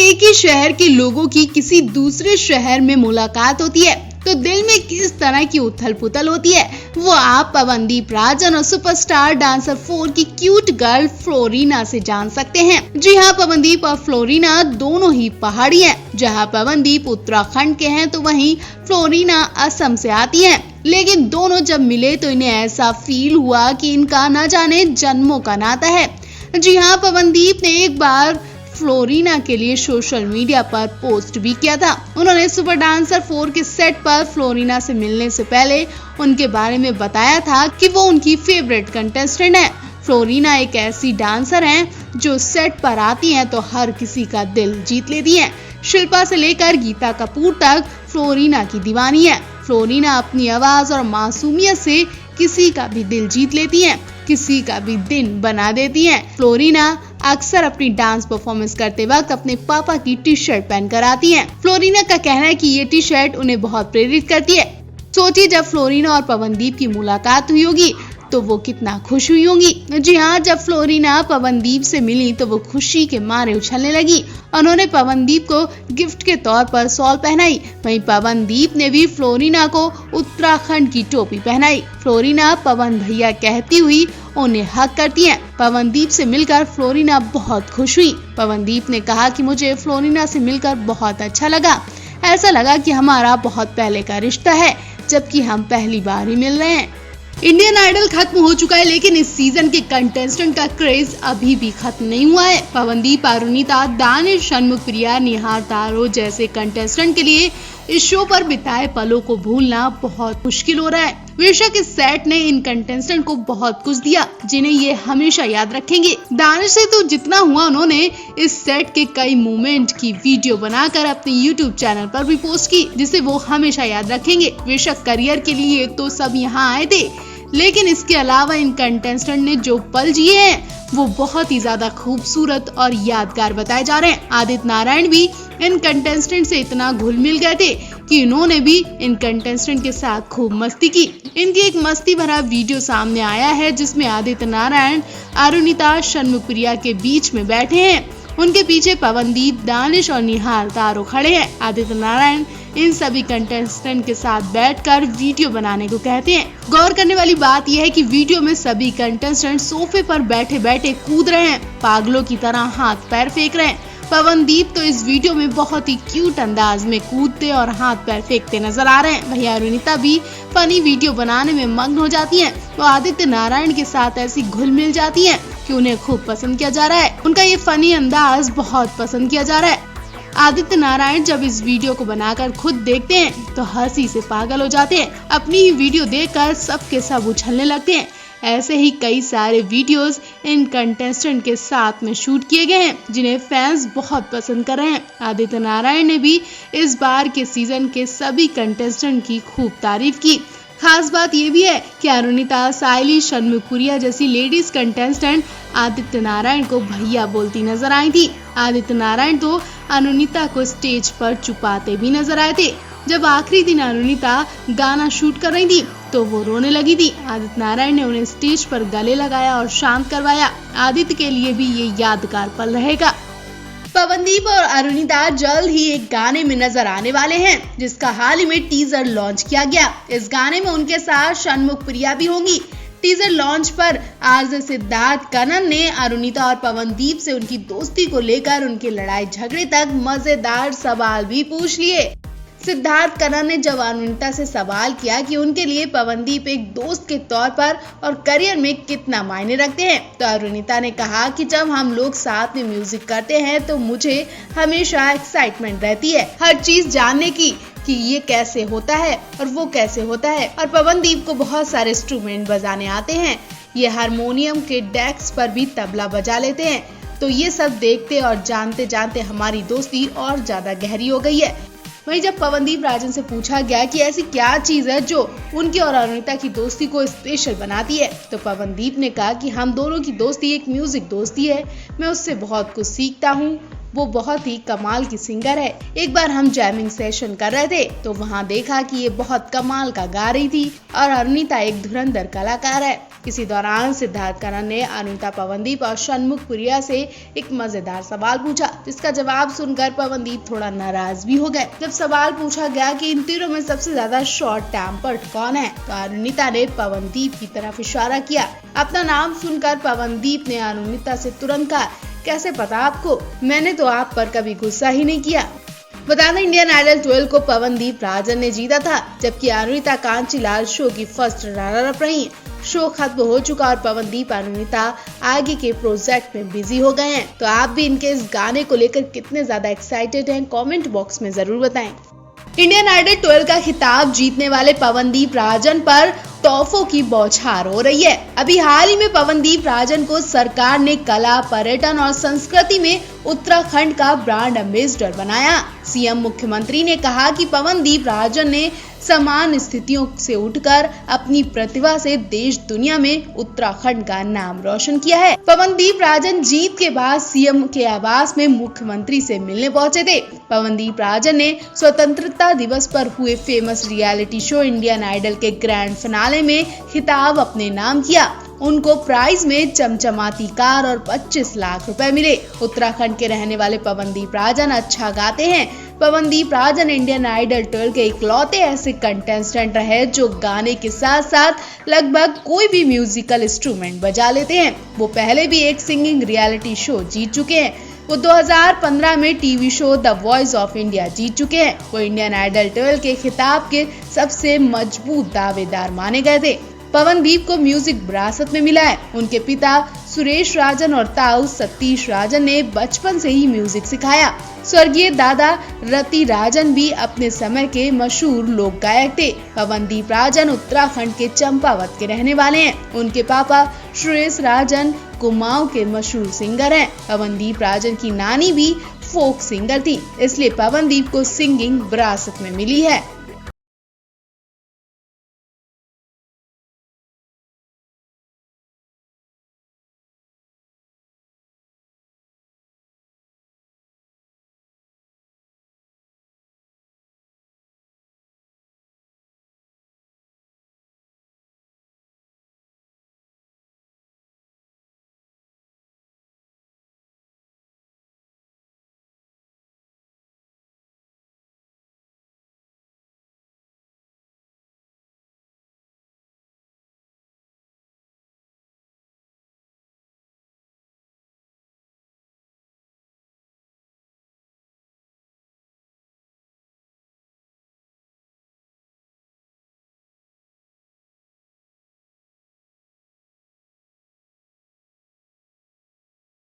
एक ही शहर के लोगों की किसी दूसरे शहर में मुलाकात होती है तो दिल में किस तरह की उथल पुथल होती है, वो आप पवनदीप राजन और सुपरस्टार डांसर 4 की क्यूट गर्ल फ्लोरिना से जान सकते हैं। जी हाँ, पवनदीप और फ्लोरिना दोनों ही पहाड़ी हैं। जहाँ पवनदीप उत्तराखंड के हैं तो वहीं फ्लोरिना असम से आती हैं। लेकिन दोनों जब मिले तो इन्हें ऐसा फील हुआ कि इनका न जाने जन्मों का नाता है। जी हाँ, पवनदीप ने एक बार फ्लोरिना के लिए सोशल मीडिया पर पोस्ट भी किया था। उन्होंने सुपर डांसर 4 के सेट पर फ्लोरिना से मिलने से पहले उनके बारे में बताया था कि वो उनकी फेवरेट कंटेस्टेंट है। फ्लोरिना एक ऐसी डांसर हैं जो सेट पर आती हैं तो हर किसी का दिल जीत लेती हैं। शिल्पा से लेकर गीता कपूर तक फ्लोरिना की दीवानी है। फ्लोरिना अपनी आवाज और मासूमियत से किसी का भी दिल जीत लेती हैं, किसी का भी दिन बना देती हैं। फ्लोरिना अक्सर अपनी डांस परफॉर्मेंस करते वक्त अपने पापा की टी शर्ट पहनकर आती हैं। फ्लोरिना का कहना है कि ये टी शर्ट उन्हें बहुत प्रेरित करती है। सोचिए जब फ्लोरिना और पवनदीप की मुलाकात हुई होगी तो वो कितना खुश हुई होंगी। जी हाँ, जब फ्लोरिना पवनदीप से मिली तो वो खुशी के मारे उछलने लगी। उन्होंने पवनदीप को गिफ्ट के तौर पर शॉल पहनाई। वहीं पवनदीप ने भी फ्लोरिना को उत्तराखंड की टोपी पहनाई। फ्लोरिना पवन भैया कहती हुई उन्हें हक करती हैं। पवनदीप से मिलकर फ्लोरिना बहुत खुश हुई। पवनदीप ने कहा कि मुझे फ्लोरिना से मिलकर बहुत अच्छा लगा। ऐसा लगा कि हमारा बहुत पहले का रिश्ता है, जबकि हम पहली बार ही मिल रहे हैं। इंडियन आइडल खत्म हो चुका है, लेकिन इस सीजन के कंटेस्टेंट का क्रेज अभी भी खत्म नहीं हुआ है। पवनदीप, अरुणिता, दानिश, षणमुख प्रिया, निहार तारो जैसे कंटेस्टेंट के लिए इस शो पर बिताए पलों को भूलना बहुत मुश्किल हो रहा है। बेशक इस सेट ने इन कंटेस्टेंट को बहुत कुछ दिया जिन्हें ये हमेशा याद रखेंगे। दानिश से तो जितना हुआ उन्होंने इस सेट के कई मोमेंट की वीडियो बनाकर अपने YouTube चैनल पर भी पोस्ट की, जिसे वो हमेशा याद रखेंगे। बेशक करियर के लिए तो सब यहाँ आए थे, लेकिन इसके अलावा इन कंटेस्टेंट ने जो पल जिए हैं वो बहुत ही ज्यादा खूबसूरत और यादगार बताए जा रहे हैं। आदित्य नारायण भी इन कंटेस्टेंट से इतना घुल मिल गए थे कि इन्होंने भी इन कंटेस्टेंट के साथ खूब मस्ती की। इनकी एक मस्ती भरा वीडियो सामने आया है जिसमें आदित्य नारायण अरुणिता, षणमुख प्रिया के बीच में बैठे हैं। उनके पीछे पवनदीप, दानिश और निहार तारो खड़े हैं। आदित्य नारायण इन सभी कंटेस्टेंट के साथ बैठकर वीडियो बनाने को कहते हैं। गौर करने वाली बात यह है कि वीडियो में सभी कंटेस्टेंट सोफे पर बैठे बैठे कूद रहे हैं, पागलों की तरह हाथ पैर फेंक रहे हैं। पवनदीप तो इस वीडियो में बहुत ही क्यूट अंदाज में कूदते और हाथ पैर फेंकते नजर आ रहे हैं। वहीं अरुणिता भी फनी वीडियो बनाने में मग्न हो जाती हैं। वो आदित्य नारायण के साथ ऐसी घुल मिल जाती हैं कि उन्हें खूब पसंद किया जा रहा है। उनका ये फनी अंदाज बहुत पसंद किया जा रहा है। आदित्य नारायण जब इस वीडियो को बनाकर खुद देखते हैं तो हंसी से पागल हो जाते हैं। अपनी ही वीडियो देखकर सब के सब उछलने लगते हैं। ऐसे ही कई सारे वीडियोस इन कंटेस्टेंट के साथ में शूट किए गए हैं जिन्हें फैंस बहुत पसंद कर रहे हैं। आदित्य नारायण ने भी इस बार के सीजन के सभी कंटेस्टेंट की खूब तारीफ की। खास बात ये भी है कि अरुणिता, साइली, षणमुख प्रिया जैसी लेडीज कंटेस्टेंट आदित्य नारायण को भैया बोलती नजर आई थी। आदित्य नारायण तो अरुणिता को स्टेज पर छुपाते भी नजर आए थे। जब आखिरी दिन अरुणिता गाना शूट कर रही थी तो वो रोने लगी थी। आदित्य नारायण ने उन्हें स्टेज पर गले लगाया और शांत करवाया। आदित्य के लिए भी ये यादगार पल रहेगा। पवनदीप और अरुणिता जल्द ही एक गाने में नजर आने वाले हैं जिसका हाल ही में टीजर लॉन्च किया गया। इस गाने में उनके साथ षणमुख प्रिया भी होंगी। टीजर लॉन्च पर आरजे सिद्धार्थ कनन ने अरुणिता और पवनदीप से उनकी दोस्ती को लेकर उनके लड़ाई झगड़े तक मजेदार सवाल भी पूछ लिए। सिद्धार्थ कनन ने जब अरुणिता से सवाल किया कि उनके लिए पवनदीप एक दोस्त के तौर पर और करियर में कितना मायने रखते हैं, तो अरुणिता ने कहा कि जब हम लोग साथ में म्यूजिक करते हैं तो मुझे हमेशा एक्साइटमेंट रहती है हर चीज जानने की कि ये कैसे होता है और वो कैसे होता है। और पवनदीप को बहुत सारे इंस्ट्रूमेंट बजाने आते हैं, ये हारमोनियम के डेस्क पर भी तबला बजा लेते हैं। तो ये सब देखते और जानते जानते हमारी दोस्ती और ज्यादा गहरी हो गई है। वहीं जब पवनदीप राजन से पूछा गया कि ऐसी क्या चीज है जो उनकी और अरुणिता की दोस्ती को स्पेशल बनाती है, तो पवनदीप ने कहा कि हम दोनों की दोस्ती एक म्यूजिक दोस्ती है। मैं उससे बहुत कुछ सीखता हूँ, वो बहुत ही कमाल की सिंगर है। एक बार हम जैमिंग सेशन कर रहे थे तो वहाँ देखा कि ये बहुत कमाल का गा रही थी और अरुणिता एक धुरंधर कलाकार है। इसी दौरान सिद्धार्थ करण ने अनीता पवनदीप और षणमुख प्रिया से एक मजेदार सवाल पूछा, जिसका जवाब सुनकर पवनदीप थोड़ा नाराज भी हो गए। जब सवाल पूछा गया कि इन तीनों में सबसे ज्यादा शॉर्ट टेम्पर्ड कौन है, तो अनीता ने पवनदीप की तरफ इशारा किया। अपना नाम सुनकर पवनदीप ने अनीता से तुरंत कहा, कैसे पता आपको? मैंने तो आप पर कभी गुस्सा ही नहीं किया। बता दें, इंडियन आइडल 12 को पवनदीप राजन ने जीता था, जबकि अनीता कांचीलाल शो की फर्स्ट रनर अप रही। शो खत्म हो चुका और पवनदीप और अनीता आगे के प्रोजेक्ट में बिजी हो गए हैं। तो आप भी इनके इस गाने को लेकर कितने ज्यादा एक्साइटेड हैं, कमेंट बॉक्स में जरूर बताएं। इंडियन आइडल 12 का खिताब जीतने वाले पवनदीप राजन पर तोहफों की बौछार हो रही है। अभी हाल ही में पवनदीप राजन को सरकार ने कला, पर्यटन और संस्कृति में उत्तराखंड का ब्रांड एम्बेसडर बनाया। सीएम मुख्यमंत्री ने कहा कि पवनदीप राजन ने समान स्थितियों से उठकर अपनी प्रतिभा से देश दुनिया में उत्तराखंड का नाम रोशन किया है। पवनदीप राजन जीत के बाद सीएम के आवास में मुख्यमंत्री से मिलने पहुंचे थे। पवनदीप राजन ने स्वतंत्रता दिवस पर हुए famous reality show Indian Idol के ग्रैंड फिनाले में खिताब अपने नाम किया। उनको प्राइज में चमचमाती कार और 25 लाख रुपए मिले। उत्तराखंड के रहने वाले पवनदीप राजन अच्छा गाते हैं। पवनदीप राजन इंडियन आइडल 12 के इकलौते ऐसे कंटेस्टेंट रहे जो गाने के साथ साथ लगभग कोई भी म्यूजिकल इंस्ट्रूमेंट बजा लेते हैं। वो पहले भी एक सिंगिंग रियलिटी शो जीत चुके हैं। वो 2015 में TV show the voice of India जीत चुके हैं। वो इंडियन आइडल 12 के खिताब के सबसे मजबूत दावेदार माने गए थे। पवनदीप को म्यूजिक विरासत में मिला है। उनके पिता सुरेश राजन और ताऊ सतीश राजन ने बचपन से ही म्यूजिक सिखाया। स्वर्गीय दादा रति राजन भी अपने समय के मशहूर लोक गायक थे। पवनदीप राजन उत्तराखंड के चंपावत के रहने वाले हैं। उनके पापा सुरेश राजन कुमाऊं के मशहूर सिंगर हैं। पवनदीप राजन की नानी भी फोक सिंगर थी, इसलिए पवनदीप को सिंगिंग विरासत में मिली है।